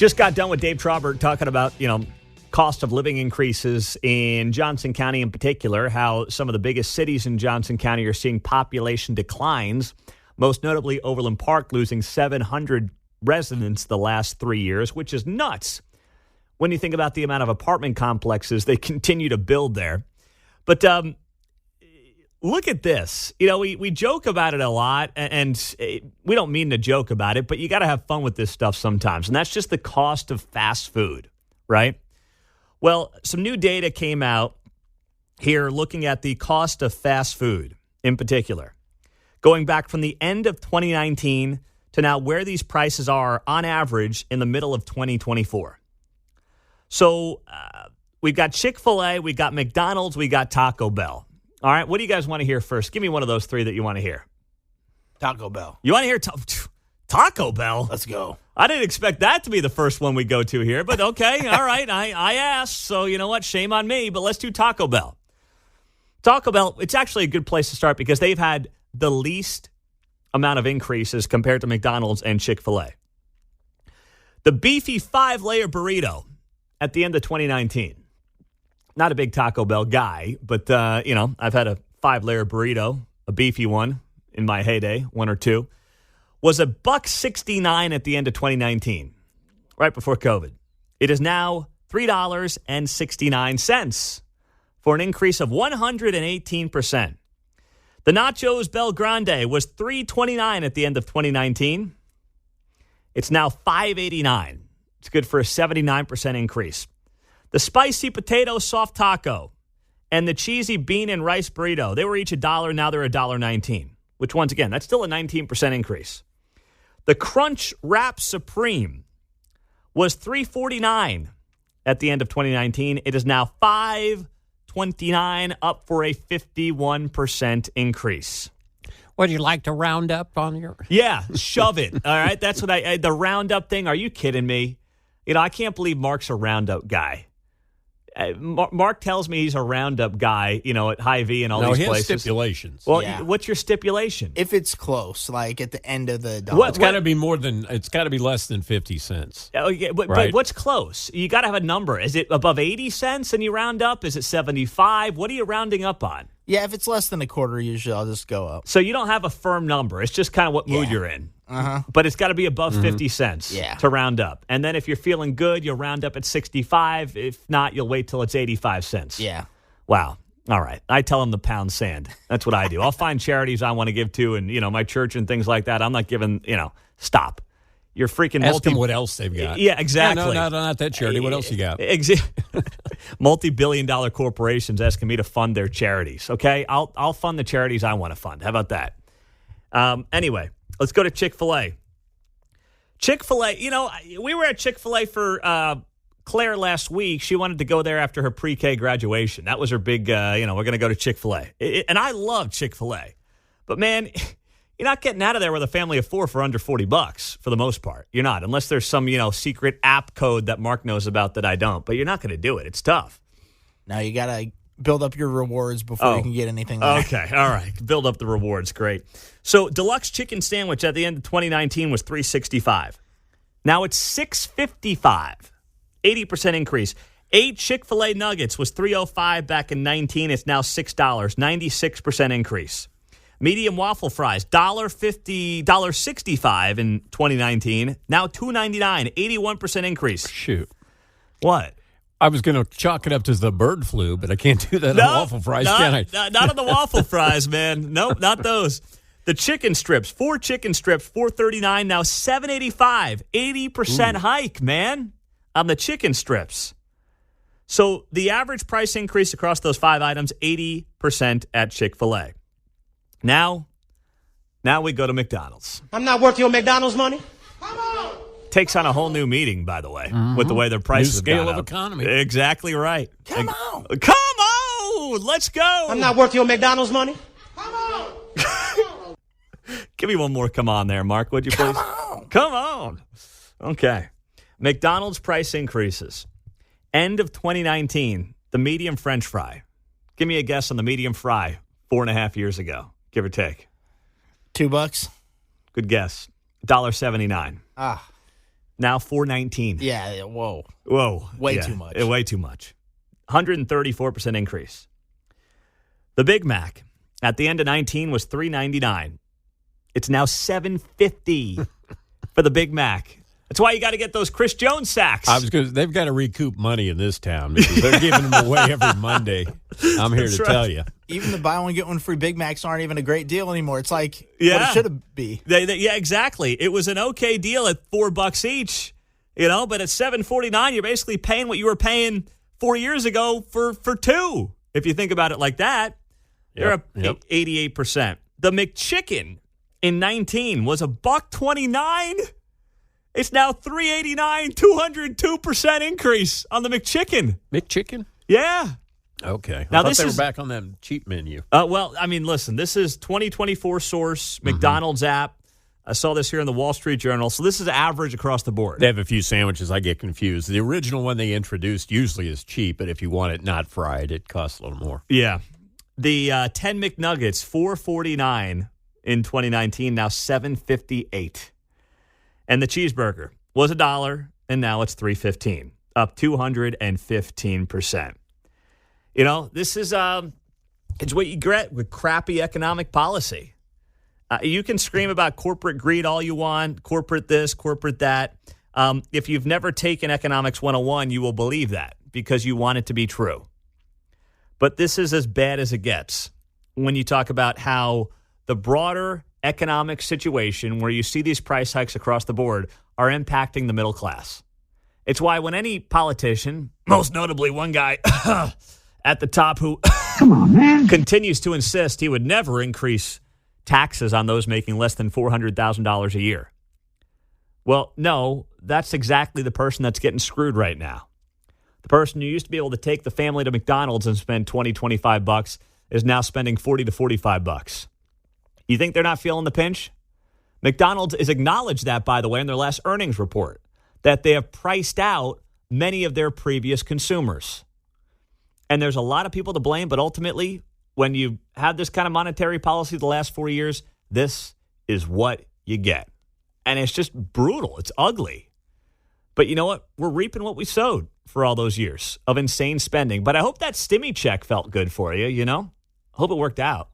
Just got done with Dave Traubert talking about, cost of living increases in Johnson County in particular, how some of the biggest cities in Johnson County are seeing population declines, most notably Overland Park losing 700 residents the last 3 years, which is nuts when you think about the amount of apartment complexes they continue to build there. But look at this. We joke about it a lot, and we don't mean to joke about it, but you got to have fun with this stuff sometimes, and that's just the cost of fast food, right? Well, some new data came out here looking at the cost of fast food in particular, going back from the end of 2019 to now where these prices are on average in the middle of 2024. So we've got Chick-fil-A, we got McDonald's, we got Taco Bell. All right, what do you guys want to hear first? Give me one of those three that you want to hear. Taco Bell. You want to hear Taco Bell? Let's go. I didn't expect that to be the first one we go to here, but okay, all right. I asked, so you know what? Shame on me, but let's do Taco Bell. Taco Bell, it's actually a good place to start because they've had the least amount of increases compared to McDonald's and Chick-fil-A. The beefy 5-layer burrito at the end of 2019. Not a big Taco Bell guy, but, I've had a 5-layer burrito, a beefy one in my heyday, one or two. Was $1.69 at the end of 2019, right before COVID. It is now $3.69 for an increase of 118%. The Nachos Bel Grande was $3.29 at the end of 2019. It's now $5.89. It's good for a 79% increase. The Spicy Potato Soft Taco and the Cheesy Bean and Rice Burrito, they were each $1. Now they're $1.19, which once again, that's still a 19% increase. The Crunch Wrap Supreme was $3.49 at the end of 2019. It is now $5.29, up for a 51% increase. Would you like to round up on your... Yeah, shove it. All right, that's what the roundup thing. Are you kidding me? I can't believe Mark's a roundup guy. Mark tells me he's a roundup guy, at Hy-Vee and all these places. No, he has stipulations. Well, yeah. What's your stipulation? If it's close, like at the end of the dollar. It's got to be less than 50 cents. Oh, yeah, but what's close? You got to have a number. Is it above 80 cents and you round up? Is it 75? What are you rounding up on? Yeah, if it's less than a quarter, usually I'll just go up. So you don't have a firm number. It's just kind of what mood you're in. Uh-huh. But it's got to be above 50 cents to round up. And then if you're feeling good, you'll round up at 65. If not, you'll wait till it's 85 cents. Yeah. Wow. All right. I tell them to pound sand. That's what I do. I'll find charities I want to give to and, my church and things like that. I'm not giving, stop. You're freaking Ask them what else they've got. Yeah, exactly. No, not that charity. What else you got? Multi-billion-dollar corporations asking me to fund their charities. Okay, I'll fund the charities I want to fund. How about that? Anyway, let's go to Chick-fil-A. Chick-fil-A, we were at Chick-fil-A for Claire last week. She wanted to go there after her pre-K graduation. That was her big, we're going to go to Chick-fil-A. And I love Chick-fil-A. But, man... You're not getting out of there with a family of four for under $40 for the most part. You're not, unless there's some, secret app code that Mark knows about that I don't. But you're not going to do it. It's tough. Now you got to build up your rewards before you can get anything there. Okay, all right. Build up the rewards. Great. So deluxe chicken sandwich at the end of 2019 was $3.65. Now it's $6.55. 80% increase. 8 Chick-fil-A nuggets was $3.05 back in 19. It's now $6. 96% increase. Medium waffle fries, $1.50, $1.65 in 2019. Now $2.99, 81% increase. Shoot. What? I was going to chalk it up to the bird flu, but I can't do that on waffle fries, can I? Not on the waffle fries, man. Nope, not those. The chicken strips, 4 chicken strips, $4.39, now $7.85. 80% hike, man, on the chicken strips. So the average price increase across those 5 items, 80% at Chick-fil-A. Now we go to McDonald's. I'm not worth your McDonald's money. Come on. Takes on a whole new meaning, by the way, with the way their prices new scale gone of up. economy. Exactly right. Come on. Come on. Let's go. I'm not worth your McDonald's money. Come on. Give me one more come on there, Mark, would you please? Come on. Okay. McDonald's price increases. End of 2019, the medium French fry. Give me a guess on the medium fry 4.5 years ago. Give or take. $2. Good guess. $1.79. Now $4.19. Yeah, whoa. Whoa. Way too much. Way too much. 134% increase. The Big Mac at the end of 19 was $3.99. It's now $7.50 for the Big Mac. That's why you got to get those Chris Jones sacks. They've got to recoup money in this town because they're giving them away every Monday. I'm here to tell you. Even the buy one get one free Big Macs aren't even a great deal anymore. It's like what Yeah. it should be. Yeah, exactly. It was an okay deal at $4 each, but at $7.49, you're basically paying what you were paying 4 years ago for two. If you think about it like that, you're up 88%. The McChicken in 19 was $1.29. It's now $3.89, 202% increase on the McChicken. McChicken? Yeah. Okay. Now I thought this they is were back on that cheap menu. Well, I mean, listen, this is 2024 source, McDonald's app. I saw this here in the Wall Street Journal. So this is average across the board. They have a few sandwiches. I get confused. The original one they introduced usually is cheap, but if you want it not fried, it costs a little more. Yeah. The 10 McNuggets, $4.49 in 2019, now $7.58. And the cheeseburger was $1, and now it's $3.15, up 215%. This is it's what you get with crappy economic policy. You can scream about corporate greed all you want, corporate this, corporate that. If you've never taken Economics 101, you will believe that because you want it to be true. But this is as bad as it gets when you talk about how the broader economic situation where you see these price hikes across the board are impacting the middle class. It's why when any politician, most notably one guy at the top who continues to insist he would never increase taxes on those making less than $400,000 a year. Well, no, that's exactly the person that's getting screwed right now. The person who used to be able to take the family to McDonald's and spend $20, $25 is now spending $40 to $45. You think they're not feeling the pinch? McDonald's has acknowledged that, by the way, in their last earnings report, that they have priced out many of their previous consumers. And there's a lot of people to blame, but ultimately, when you have this kind of monetary policy the last 4 years, this is what you get. And it's just brutal. It's ugly. But you know what? We're reaping what we sowed for all those years of insane spending. But I hope that stimmy check felt good for you, I hope it worked out.